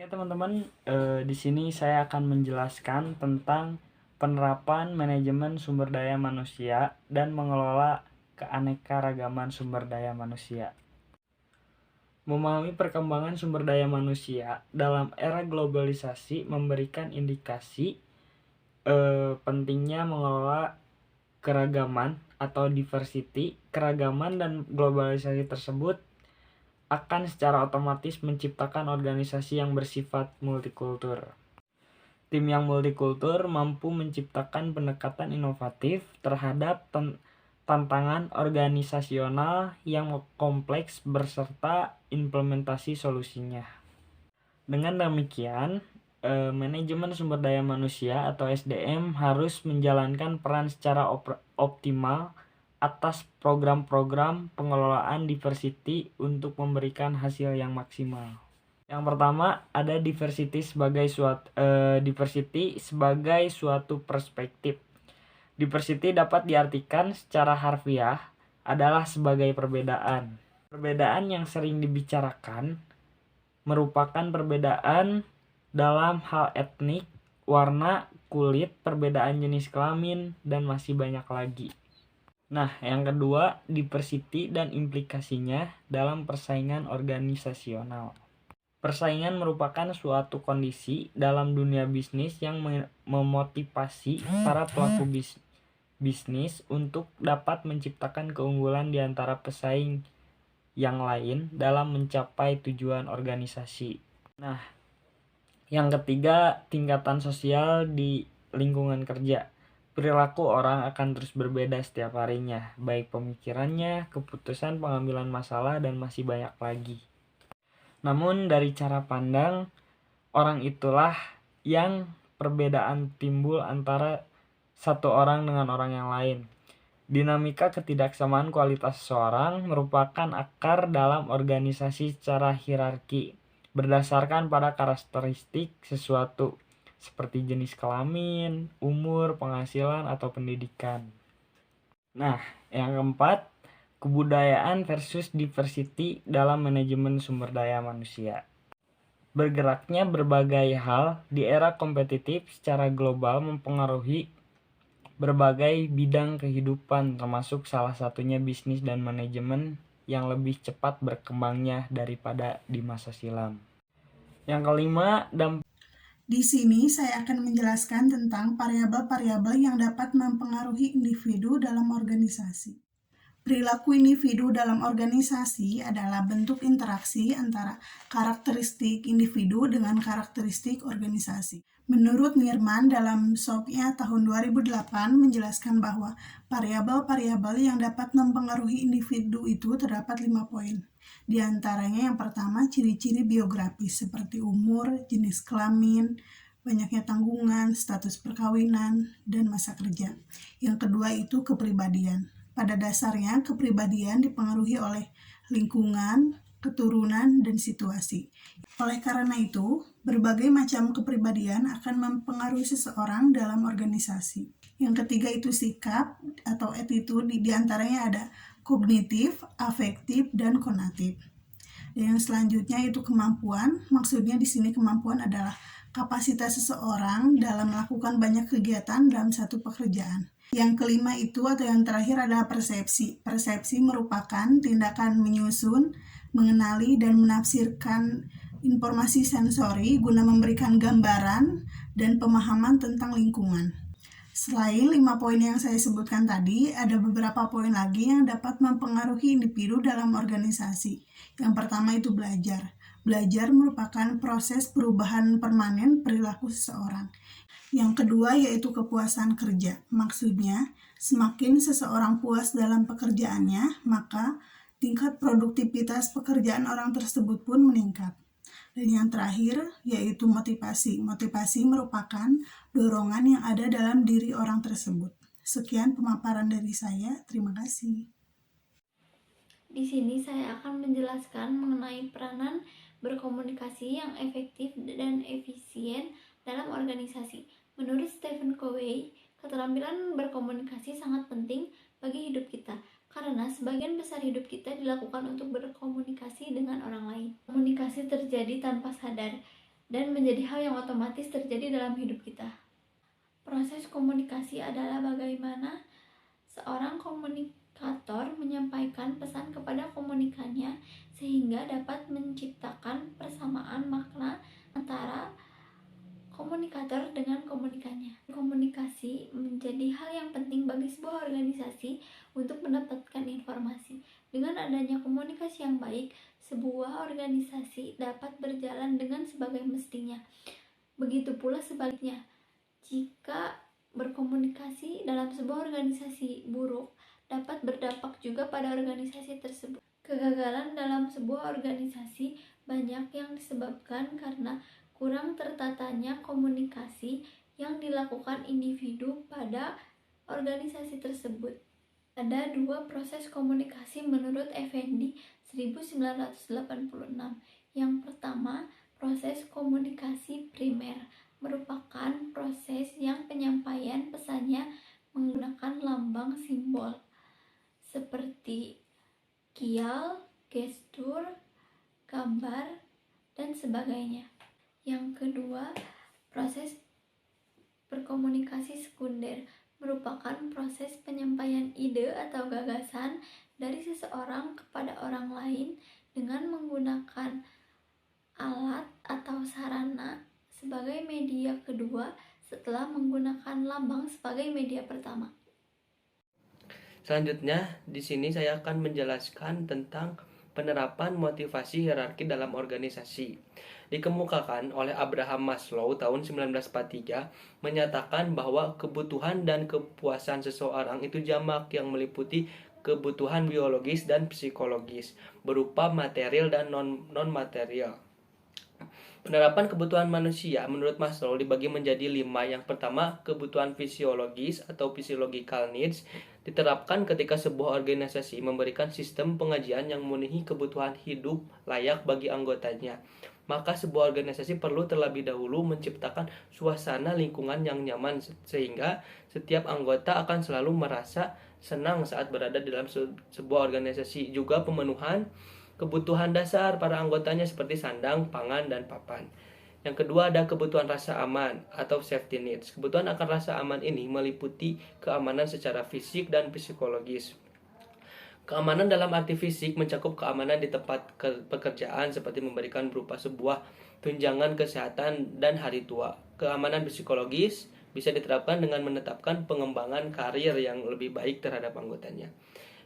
Oke teman-teman, di sini saya akan menjelaskan tentang penerapan manajemen sumber daya manusia dan mengelola keanekaragaman sumber daya manusia. Memahami perkembangan sumber daya manusia dalam era globalisasi memberikan indikasi pentingnya mengelola keragaman atau diversity. Keragaman dan globalisasi tersebut akan secara otomatis menciptakan organisasi yang bersifat multikultur. Tim yang multikultur mampu menciptakan pendekatan inovatif terhadap tantangan organisasional yang kompleks beserta implementasi solusinya. Dengan demikian, manajemen sumber daya manusia atau SDM harus menjalankan peran secara optimal atas program-program pengelolaan diversity untuk memberikan hasil yang maksimal. Yang pertama ada diversity sebagai suatu perspektif. Diversity dapat diartikan secara harfiah adalah sebagai perbedaan. Perbedaan yang sering dibicarakan merupakan perbedaan dalam hal etnik, warna, kulit, perbedaan jenis kelamin, dan masih banyak lagi. Nah, yang kedua, diversity dan implikasinya dalam persaingan organisasional. Persaingan merupakan suatu kondisi dalam dunia bisnis yang memotivasi para pelaku bisnis untuk dapat menciptakan keunggulan di antara pesaing yang lain dalam mencapai tujuan organisasi. Nah, yang ketiga, tingkatan sosial di lingkungan kerja. Perilaku orang akan terus berbeda setiap harinya, baik pemikirannya, keputusan pengambilan masalah, dan masih banyak lagi. Namun dari cara pandang, orang itulah yang perbedaan timbul antara satu orang dengan orang yang lain. Dinamika ketidaksamaan kualitas seseorang merupakan akar dalam organisasi secara hierarki, berdasarkan pada karakteristik sesuatu, seperti jenis kelamin, umur, penghasilan, atau pendidikan. Nah, yang keempat, kebudayaan versus diversity dalam manajemen sumber daya manusia. Bergeraknya berbagai hal di era kompetitif secara global mempengaruhi berbagai bidang kehidupan, termasuk salah satunya bisnis dan manajemen yang lebih cepat berkembangnya daripada di masa silam. Yang kelima, Di sini saya akan menjelaskan tentang variabel-variabel yang dapat mempengaruhi individu dalam organisasi. Perilaku individu dalam organisasi adalah bentuk interaksi antara karakteristik individu dengan karakteristik organisasi. Menurut Nirman dalam SOP-nya tahun 2008 menjelaskan bahwa variabel-variabel yang dapat mempengaruhi individu itu terdapat 5 poin. Di antaranya yang pertama, ciri-ciri biografis seperti umur, jenis kelamin, banyaknya tanggungan, status perkawinan, dan masa kerja. Yang kedua itu kepribadian. Pada dasarnya, kepribadian dipengaruhi oleh lingkungan, keturunan, dan situasi. Oleh karena itu, berbagai macam kepribadian akan mempengaruhi seseorang dalam organisasi. Yang ketiga itu sikap atau attitude, di antaranya ada kognitif, afektif, dan konatif. Dan yang selanjutnya itu kemampuan. Maksudnya di sini kemampuan adalah kapasitas seseorang dalam melakukan banyak kegiatan dalam satu pekerjaan. Yang kelima itu atau yang terakhir adalah persepsi. Persepsi merupakan tindakan menyusun, mengenali, dan menafsirkan informasi sensori guna memberikan gambaran dan pemahaman tentang lingkungan. Selain 5 poin yang saya sebutkan tadi, ada beberapa poin lagi yang dapat mempengaruhi individu dalam organisasi. Yang pertama itu belajar. Belajar merupakan proses perubahan permanen perilaku seseorang. Yang kedua yaitu kepuasan kerja. Maksudnya, semakin seseorang puas dalam pekerjaannya, maka tingkat produktivitas pekerjaan orang tersebut pun meningkat. Dan yang terakhir yaitu motivasi. Motivasi merupakan dorongan yang ada dalam diri orang tersebut. Sekian pemaparan dari saya. Terima kasih. Di sini saya akan menjelaskan mengenai peranan berkomunikasi yang efektif dan efisien dalam organisasi. Menurut Stephen Covey, keterampilan berkomunikasi sangat penting bagi hidup kita karena sebagian besar hidup kita dilakukan untuk berkomunikasi dengan orang lain. Komunikasi terjadi tanpa sadar. dan menjadi hal yang otomatis terjadi dalam hidup kita. Proses komunikasi adalah bagaimana seorang komunikator menyampaikan pesan kepada komunikannya sehingga dapat menciptakan persamaan makna antara komunikator dengan komunikannya. Komunikasi menjadi hal yang penting bagi sebuah organisasi untuk mendapatkan informasi. Dengan adanya komunikasi yang baik, sebuah organisasi dapat berjalan dengan sebagai mestinya. Begitu pula sebaliknya, jika berkomunikasi dalam sebuah organisasi buruk, dapat berdampak juga pada organisasi tersebut. Kegagalan dalam sebuah organisasi banyak yang disebabkan karena kurang tertatanya komunikasi yang dilakukan individu pada organisasi tersebut. Ada dua proses komunikasi menurut Effendi 1986. Yang pertama, proses komunikasi primer merupakan proses yang penyampaian pesannya menggunakan lambang simbol seperti kial, gestur, gambar, dan sebagainya. Yang kedua, proses berkomunikasi sekunder merupakan proses penyampaian ide atau gagasan dari seseorang kepada orang lain dengan menggunakan alat atau sarana sebagai media kedua setelah menggunakan lambang sebagai media pertama. Selanjutnya, di sini saya akan menjelaskan tentang penerapan motivasi hierarki dalam organisasi. Dikemukakan oleh Abraham Maslow tahun 1943 menyatakan bahwa kebutuhan dan kepuasan seseorang itu jamak yang meliputi kebutuhan biologis dan psikologis berupa material dan non-material. Penerapan kebutuhan manusia menurut Maslow dibagi menjadi 5. Yang pertama, kebutuhan fisiologis atau physiological needs diterapkan ketika sebuah organisasi memberikan sistem pengajian yang memenuhi kebutuhan hidup layak bagi anggotanya. Maka sebuah organisasi perlu terlebih dahulu menciptakan suasana lingkungan yang nyaman sehingga setiap anggota akan selalu merasa senang saat berada dalam sebuah organisasi. Juga pemenuhan kebutuhan dasar para anggotanya seperti sandang, pangan, dan papan. Yang kedua ada kebutuhan rasa aman atau safety needs. Kebutuhan akan rasa aman ini meliputi keamanan secara fisik dan psikologis. Keamanan dalam arti fisik mencakup keamanan di tempat pekerjaan seperti memberikan berupa sebuah tunjangan kesehatan dan hari tua. Keamanan psikologis bisa diterapkan dengan menetapkan pengembangan karir yang lebih baik terhadap anggotanya.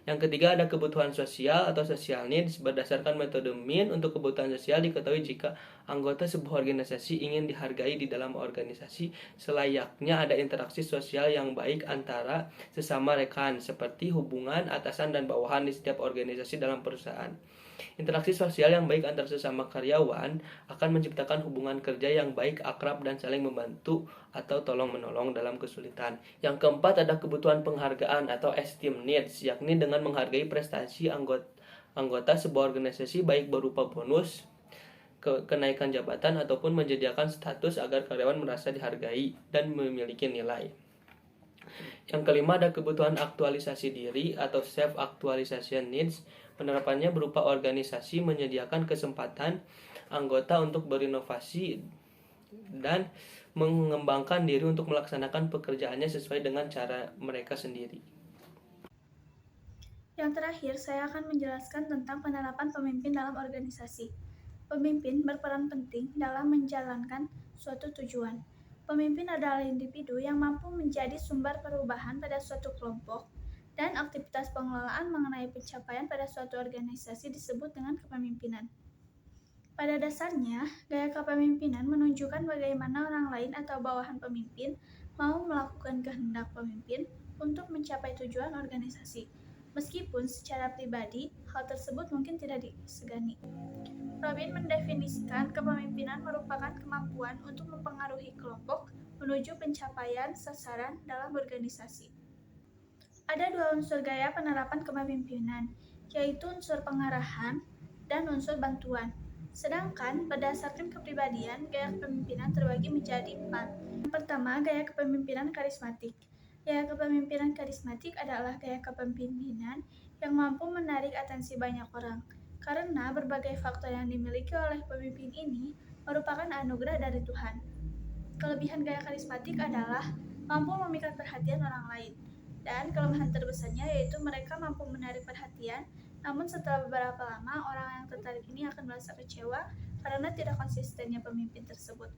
Yang ketiga ada kebutuhan sosial atau social needs. Berdasarkan metode Min, untuk kebutuhan sosial diketahui jika anggota sebuah organisasi ingin dihargai di dalam organisasi, selayaknya ada interaksi sosial yang baik antara sesama rekan, seperti hubungan atasan dan bawahan di setiap organisasi dalam perusahaan. Interaksi sosial yang baik antar sesama karyawan akan menciptakan hubungan kerja yang baik, akrab, dan saling membantu atau tolong-menolong dalam kesulitan. Yang keempat ada kebutuhan penghargaan atau esteem needs, yakni dengan menghargai prestasi anggota sebuah organisasi baik berupa bonus, kenaikan jabatan, ataupun menyediakan status agar karyawan merasa dihargai dan memiliki nilai. Yang kelima ada kebutuhan aktualisasi diri atau self-actualization needs. Penerapannya berupa organisasi menyediakan kesempatan anggota untuk berinovasi dan mengembangkan diri untuk melaksanakan pekerjaannya sesuai dengan cara mereka sendiri. Yang terakhir, saya akan menjelaskan tentang penerapan pemimpin dalam organisasi. Pemimpin berperan penting dalam menjalankan suatu tujuan. Pemimpin adalah individu yang mampu menjadi sumber perubahan pada suatu kelompok, dan aktivitas pengelolaan mengenai pencapaian pada suatu organisasi disebut dengan kepemimpinan. Pada dasarnya, gaya kepemimpinan menunjukkan bagaimana orang lain atau bawahan pemimpin mau melakukan kehendak pemimpin untuk mencapai tujuan organisasi. Meskipun secara pribadi, hal tersebut mungkin tidak disegani. Robin mendefinisikan kepemimpinan merupakan kemampuan untuk mempengaruhi kelompok menuju pencapaian sasaran dalam organisasi. Ada 2 unsur gaya penerapan kepemimpinan, yaitu unsur pengarahan dan unsur bantuan. Sedangkan berdasarkan kepribadian, gaya kepemimpinan terbagi menjadi 4. Yang pertama, gaya kepemimpinan karismatik. Gaya kepemimpinan karismatik adalah gaya kepemimpinan yang mampu menarik atensi banyak orang. Karena berbagai faktor yang dimiliki oleh pemimpin ini merupakan anugerah dari Tuhan. Kelebihan gaya karismatik adalah mampu memikat perhatian orang lain. Dan kelemahan terbesarnya yaitu mereka mampu menarik perhatian, namun setelah beberapa lama orang yang tertarik ini akan merasa kecewa karena tidak konsistennya pemimpin tersebut.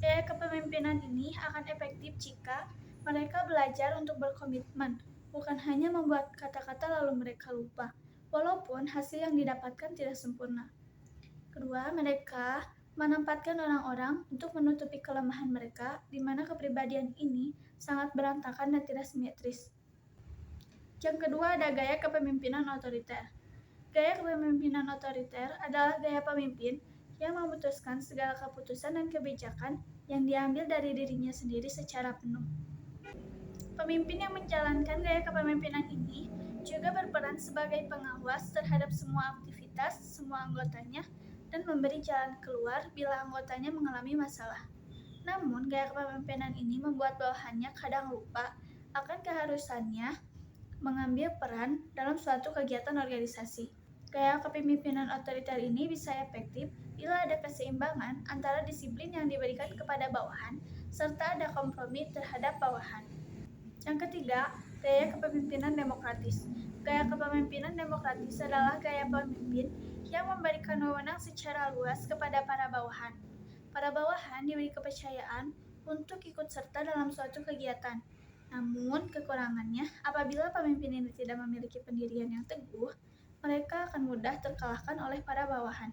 Gaya kepemimpinan ini akan efektif jika mereka belajar untuk berkomitmen, bukan hanya membuat kata-kata lalu mereka lupa, walaupun hasil yang didapatkan tidak sempurna. Kedua, mereka menempatkan orang-orang untuk menutupi kelemahan mereka, di mana kepribadian ini sangat berantakan dan tidak simetris. Yang kedua ada gaya kepemimpinan otoriter. Gaya kepemimpinan otoriter adalah gaya pemimpin yang memutuskan segala keputusan dan kebijakan yang diambil dari dirinya sendiri secara penuh. Pemimpin yang menjalankan gaya kepemimpinan ini juga berperan sebagai pengawas terhadap semua aktivitas semua anggotanya dan memberi jalan keluar bila anggotanya mengalami masalah. Namun, gaya kepemimpinan ini membuat bawahannya kadang lupa akan keharusannya mengambil peran dalam suatu kegiatan organisasi. Gaya kepemimpinan otoriter ini bisa efektif bila ada keseimbangan antara disiplin yang diberikan kepada bawahan serta ada kompromi terhadap bawahan. Yang ketiga, gaya kepemimpinan demokratis. Gaya kepemimpinan demokratis adalah gaya pemimpin yang memberikan wewenang secara luas kepada para bawahan. Para bawahan diberi kepercayaan untuk ikut serta dalam suatu kegiatan. Namun, kekurangannya apabila pemimpin ini tidak memiliki pendirian yang teguh, mereka akan mudah terkalahkan oleh para bawahan.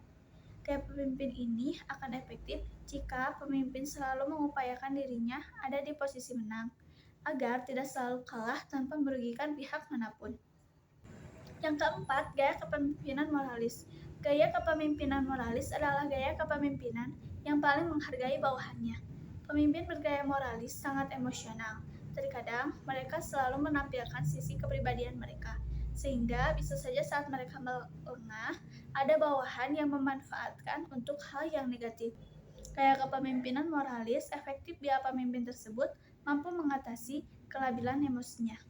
Gaya pemimpin ini akan efektif jika pemimpin selalu mengupayakan dirinya ada di posisi menang, agar tidak selalu kalah tanpa merugikan pihak manapun. Yang keempat, gaya kepemimpinan moralis. Gaya kepemimpinan moralis adalah gaya kepemimpinan yang paling menghargai bawahannya. Pemimpin bergaya moralis sangat emosional. Terkadang mereka selalu menampilkan sisi kepribadian mereka, sehingga bisa saja saat mereka melengah, ada bawahan yang memanfaatkan untuk hal yang negatif. Gaya kepemimpinan moralis efektif bila pemimpin tersebut mampu mengatasi kelabilan emosinya.